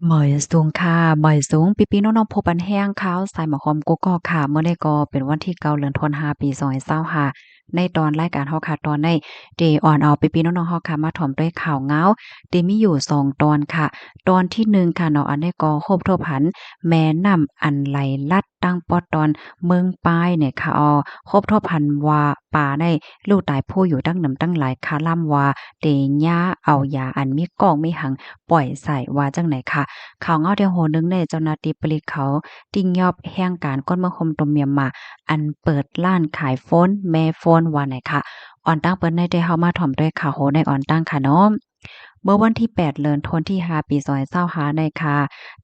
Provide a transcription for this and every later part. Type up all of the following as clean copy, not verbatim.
หมอยสูงค่ะหมอยสูงปีๆน้องๆพบปันแห้งขาวสายหมอหอมกุ๊กก๊อกค่ะเมื่อใดก็เป็นวันที่9เดือนธันวาปี2025ในตอนรายการเฮาค่ะตอนในที่อ่อนเอาปีๆน้องๆเฮาค่ะมาถ่อมด้วยข่าวเหงาที่มีอยู่2ตอนค่ะตอนที่1ค่ะเนาะอันนี้ก็ครบถ้วนผันแม่น้ำอันไหลลัดตั้งปอตอนเมืองปายเนี่ยค่ะครบถ้วนผันว่าป่าได้ลูกตายผู้อยู่ตั้งหนำตั้งหลายคาล่ำว่าเตย่าเอายาอันมีกองมีหังปล่อยใส่ว่าจังไหนค่ะ ข่าวเงาเดียวโหนึงในเจ้าหน้าที่ปลีกเขาติ้งยอบแห่งการก้นเมืองคมตมเมียมมาอันเปิดร้านขายโฟนแม่โฟนว่าไหนค่ะอ่อนตั้งเปิ้นได้เฮามาถ่อมด้วยข่าวโหในอ่อนตั้งค่ะเนาะเมื่อวันที่8เดือนธันวาคมที่5ปี2025ในค่ะ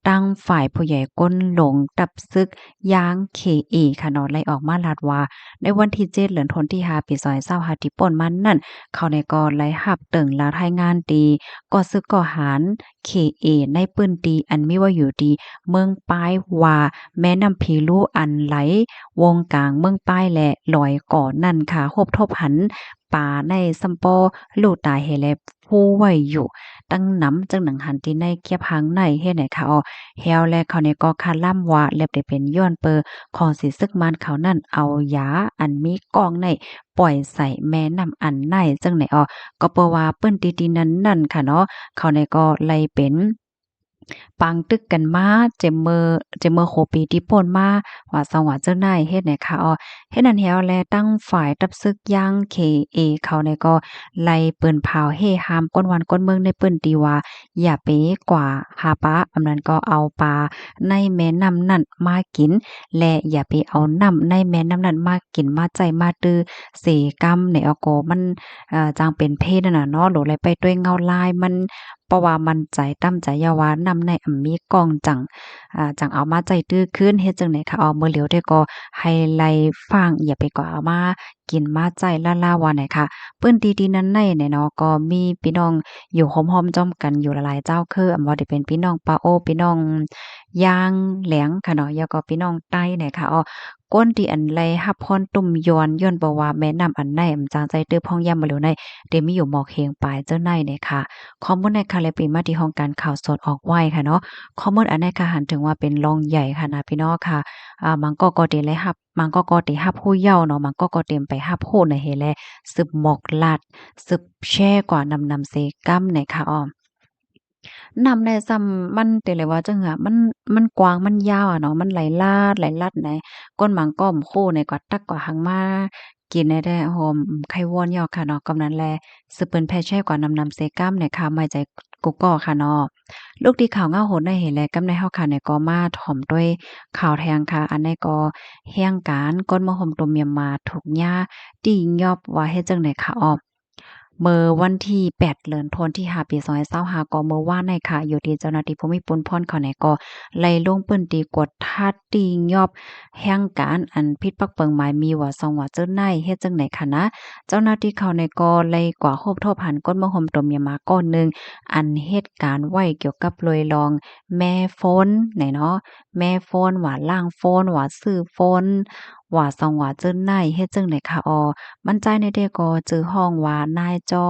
ตั้งฝ่ายผู้ใหญ่ก้นหลงตับซึกย้าง KE ค่ะเนาะไล่ออกมาลาดว่าในวันที่7เดือนธันวาคมที่5ปี2025ที่ป่นมันนั่นเขาในก็ไล่หับตึงแล้วรายงานดีก่อซึกก่อหาร KA ในปื้นตีอันมีว่าอยู่ดีเมืองปายว่าแม่น้ำพีลูอันไหลวงกลางเมืองปายและลอยก่อนั่นค่ะฮบทบหันป่าในซัมปอลู่ตายเฮแลผู้ไว้อยู่ตั้งนำจังหนังหันที่ในเกียบหางในเฮ็ดไหนค่ะแฮวและเขาในก็คาล่ำว่าเล็บได้เป็นย้อนเปอของสิซึกมันเขานั่นเอายาอันมีกองในปล่อยใส่แม่น้ำอันในจังไหนก็เปว่าเปิ้นตีๆนั้นนั่นค่ะเนาะ เขาในก็ไล่เป็นปังตึกกันมาเจมเมอโคปีที่ป่นมาว่าสว่าเจ้านายเฮ็ดไหนคะเฮ็ดนั้นแฮวแลตั้งฝ่ายตับซึกย่าง KA เขาในก็ไล่เปิ้นพาวเฮฮามก้นวันก้นเมืองในเปิ้นตีว่าอย่าเป๋กว่าหาปลาอำนั้นก็เอาปลาในแม่น้ำนั้นมากินและอย่าไปเอาน้ำในแม่น้ำนั้นมากินมาใจมาตื้อเสกรรมในก็มันจังเป็นเพศนั่นน่ะเนาะโหลเลยไปด้วยเงาลายมันเพราะว่ามันใจตั้มใจยาวานำในมีกองจังจังเอามาใจตื้อขึ้นเฮ็ดจังไหนคะมื้อเหลียวได้ก็ให้ไล่ฟังอย่าไปก็เอามากินมาใจล่าๆว่าไหนค่ะเปิ้นดีๆนั้นในเนี่ยเนาะก็มีพี่น้องอยู่ห้อมๆจ้อมกันอยู่หลายๆเจ้าคือบ่ได้เป็นพี่น้องปาโอพี่น้องยางแหลงค่ะเนาะแล้วก็พี่น้องใต้เนี่ยค่ะก้นที่อันไลรับพรตุ่มยอนย้อนบ่ว่าแม่น้ำอันใดจางใจตื้อพ่องย่ำบ่เหลียวในเดมีอยู่หมอกเฮงปลายเจ้าในเนี่ยค่ะ ข้อมูลในค่ะและปีมาที่ห้องการข่าวสดออกไว้ค่ะเนาะข้อมูลอันนี้ค่ะหันถึงว่าเป็นรองใหญ่ค่ะนะพี่น้องค่ะมันก็เตเลยรับมันก็เตรับผู้เยาว์เนาะมันก็เต็มไปรับผู้ในเฮแลสืบหมอกลัดสืบแช่กว่านำเสกัมในค่ะนำได้ซ้ำมันแต่เลยว่าจังหะมันกว้างมันยาวอะเนาะมันไหลลาดไหนก้นหมางก้อมโค้ในกว่าตักกว่าหังมากินได้ได้หอมไข่วอนยอค่ะเนาะกำนั้นแลสืบเปิ้นแพ่แช่กว่านำเสกัมเนี่ยค่ะไม่ใจกุกก้อค่ะเนาะลูกที่ข่าวเงาโหดได้เห็นแลกำในเฮาค่ะเนี่ยก็มาถ่อมด้วยข่าวแทงค่ะอันนี้ก็แห่งการก้นมะหมตัวเมียมาถูกหญ้าติงยอบว่าเฮ็ดจังได๋ค่ะเมื่อวันที่8เดือนธันวาคมที่5ปี2025ก็เมื่อวานนี้ค่ะอยู่ที่เจ้าหน้าที่ภูมิพลพรเขาเนี่ยก็ไล่ลงปื้นตีกวดทัดตียอบแห่งการอันผิดปักเปิงหมายมีว่าซองว่าเจ้านายเฮ็ดจังไหนคะนะเจ้าหน้าที่เขาเนี่ยก็ไล่กว่าโฮบโทบหันก้นมะหมตมยามาก้อนหนึ่งอันเหตุการณ์ไว้เกี่ยวกับลอยลองแม่โฟนไหนเนาะแม่โฟนว่าล่างโฟนว่าซื้อโฟนว่าซองว่าเจ้านายเฮ็ดจังไหนคะมันใจในเด็กก็จื้อห้องว่านายจอ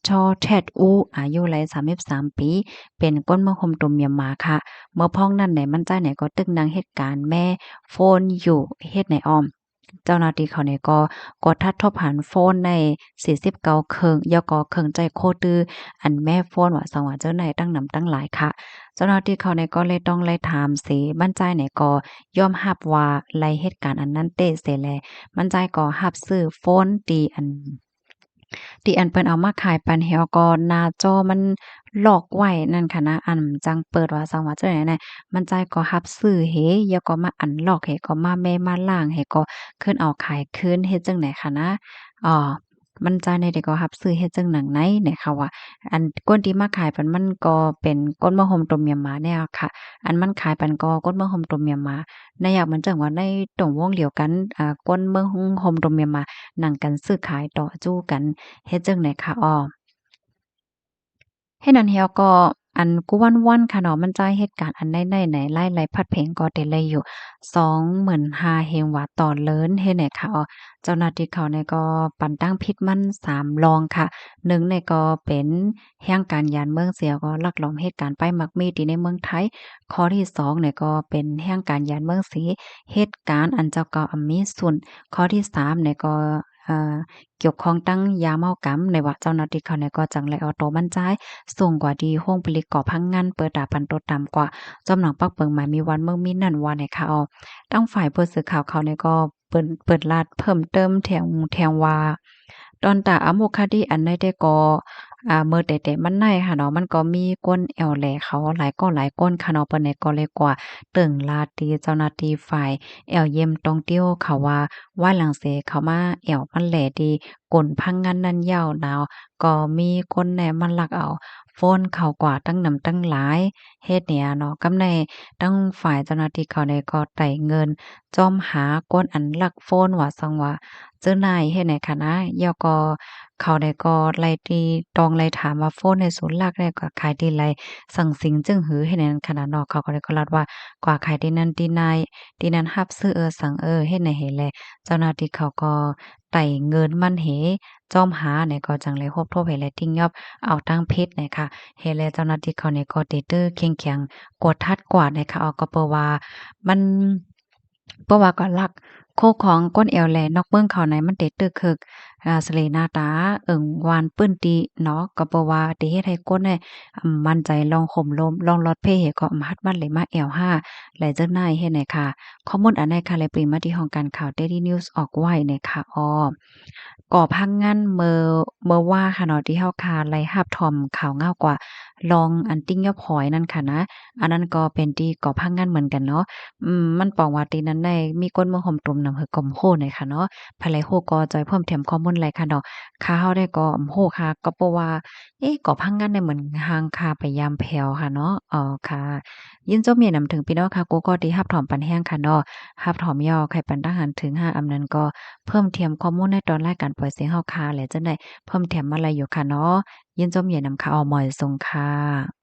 ชอแทดอูอายุไล33ปีเป็นก้นมะคมตุ่มเมียมมาค่ะเมื่อพ้องนั้นไหนมันใจไหนก็ตึกนางเหตุการณ์แม่โฟนอยู่เฮ็ดไหนเจ้าหน้าที่เขาเนี่ยก็กดทัดทบหันโฟนใน49เครื่องยก็เครื่องใจโคตืออันแม่โฟนว่าสว่าเจ้านายตั้งนำตั้งหลายค่ะเจ้าหน้าที่เขาเนี่ยก็เลยต้องไล่ถามสิมั่นใจเนี่ยก็ยอมรับว่าไล่เหตุการณ์อันนั้นเตะเสียแล มันใจก็รับซื้อโฟนที่อันเปิ้นเอามาขายปันแฮวก็หน้าจอมันลอกไว้นั่นค่ะนะอันจังเปิดว่าจังว่าจังได๋นะมันใจก็รับซื้อเฮแล้วก็มาอันลอกเฮก็มาแม่มาล้างเฮก็ขึ้นเอาขายคืนเฮ็ดจังได๋ค่ะนะอ่ามันใจในเด็กก็รับซื้อเฮ็ดจังหนังไหนเนี่ยค่ะว่าอันก้นที่มาขายปันมันก็เป็นก้นมะฮมต้มยำหมาเนี่ยค่ะอันมันขายปันก็ก้นมะฮมต้มยำหมาในอย่างเหมือนจังว่าในตรงวงเดียวกันก้นเมืองโฮมต้มยำหมานั่งกันซื้อขายต่อจู้กัน เฮ็ดจั่งใดคะเฮ็ดนั้นแล้วก็ อันกูวันๆค่ะเนาะมันจ่ายเหตุการณ์อันใดๆไหนไล่ไหลพัดเพ็งก็ได้เลยอยู่25,000เฮงว่าต่อเลินเฮ็ดให้ค่ะเจ้าหน้าที่เขาเนี่ยก็ปันตั้งพิษมัน3รองค่ะ1เนี่ยก็เป็นแห่งการยานเมืองเสียก็ลักลอบเหตุการณ์ป้ายมักมีดอยู่ในเมืองไทยข้อที่2เนี่ยก็เป็นแห่งการยานเมืองสีเหตุการณ์อันเจ้าเก่าอำมีส่วนข้อที่3เนี่ยก็อ่า เกี่ยวข้องตั้งยาเมากำในว่าเจ้าหน้าที่เขาเนี่ยก็จังไลเอาตัวมันจ่ายสูงกว่าดีห้องผลิตก่อพังงานเปิดดาปันตัวต่ำกว่าจำหนังปักเปิงหมายมีวันเมืองมีนั่นว่าในข่าวตั้งฝ่ายผู้สื่อข่าวเขาเนี่ยก็เปิดลาดเพิ่มเติมแถงว่าตอนตาอะโมคาดีอันใดได้ก็เมื่อแต่มันในค่ะเนาะมันก็มีก้นแอวแหลเขาหลายก้นค่ะเนาะเปิ้นเนี่ยก็เลยกว่าเตึงลาตีเจ้าหน้าที่ฝ่ายแอวเยี่ยมตองเตี้ยวเขาว่าหลังเสเขามาแอวมันแหลดีกลพังงานนั่นยาวนาวก็มีคนแหน่มันลักเอาโฟนเขากว่าตั้งนำตั้งหลายเฮ็ดเนี่ยเนาะกำในตั้งฝ่ายเจ้าหน้าที่เขาเนี่ยก็ไต่เงินจ้อมหาก้นอันลักโฟนว่าซังว่าเจ้านายเฮ็ดไหนคะนะยอก็เขาได้ก็ไล่ตีตองไล่ถามว่าโฟนในศูนย์ลักเนี่ยก็ขายดีไรสั่งสิงจึงหือเฮ็ดนั้นขนาดเนาะเขาก็เลยก็ลัดว่ากว่าขายที่นั่นที่นายที่นั้นรับซื้อสั่งเฮ็ดไหนเฮ็ดแลเจ้าหน้าที่เขาก็ไต่เงินมันเหจ้อมหาเนี่ยก็จังเลยฮบทบให้แลทิ้งยอบเอาตั้งเพชรเนี่ยค่ะเฮ็ดแลเจ้าหน้าที่เขาเนี่ยก็เตตื้อเข่งแข็งกวดทัดกวาดเนี่ยค่ะเอาก็เปว่ามันเพราะว่าก็ลักโคของก้นแอวแลนอกเมืองเขาในมันเตตึกคึกสะเลหน้าตาวานปื้นติเนาะก็เพราะว่าติเฮ็ดให้ก้นเนี่ยมั่นใจลองข่มลมลองลอดเพ่เหก็ฮัดมันเลยมาแอว5ไหลเจ้านายเฮ็ดไหนค่ะข้อมูลอันใดค่ะเลยปริมาที่ห้องการข่าว Daily News ออกไว้เนี่ยค่ะก่อพังงันเมื่อว่าค่ะเนาะที่เฮาคาไล่รับถ่อมข่าวเงากว่าลองอันติ้งยอบหอยนั่นค่ะนะอันนั้นก็เป็นที่ก่อพังงันเหมือนกันเนาะมันปองว่าตีนั้นได้มีก้นเมืองห่มตุ่มนำหือกอมโ้หน่อยค่ะเนาะภายไลโฮก็จอยเพิ่มเติมข้อมูลไรค่ะเนาะข่าวได้ก็โ้ค่ะก็เพราะว่าก่อพังงันได้เหมือนห่างคาไปยามแผ่วค่ะเนาะค่ะยินจมเมียนำถึงพี่น้องค่ะกูก็ที่รับถ่อมปันแห้งค่ะเนาะรับถ่อมยอไข่ปันทหารถึง5อำนั้นก็เพิ่มเติมข้อมูลในตอนรายการปล่อยเสียงเฮาค่ะและจังได๋เพิ่มเติมมาไรอยู่ค่ะเนาะยินจมเมียนำค่ะออมอยทรงค่ะ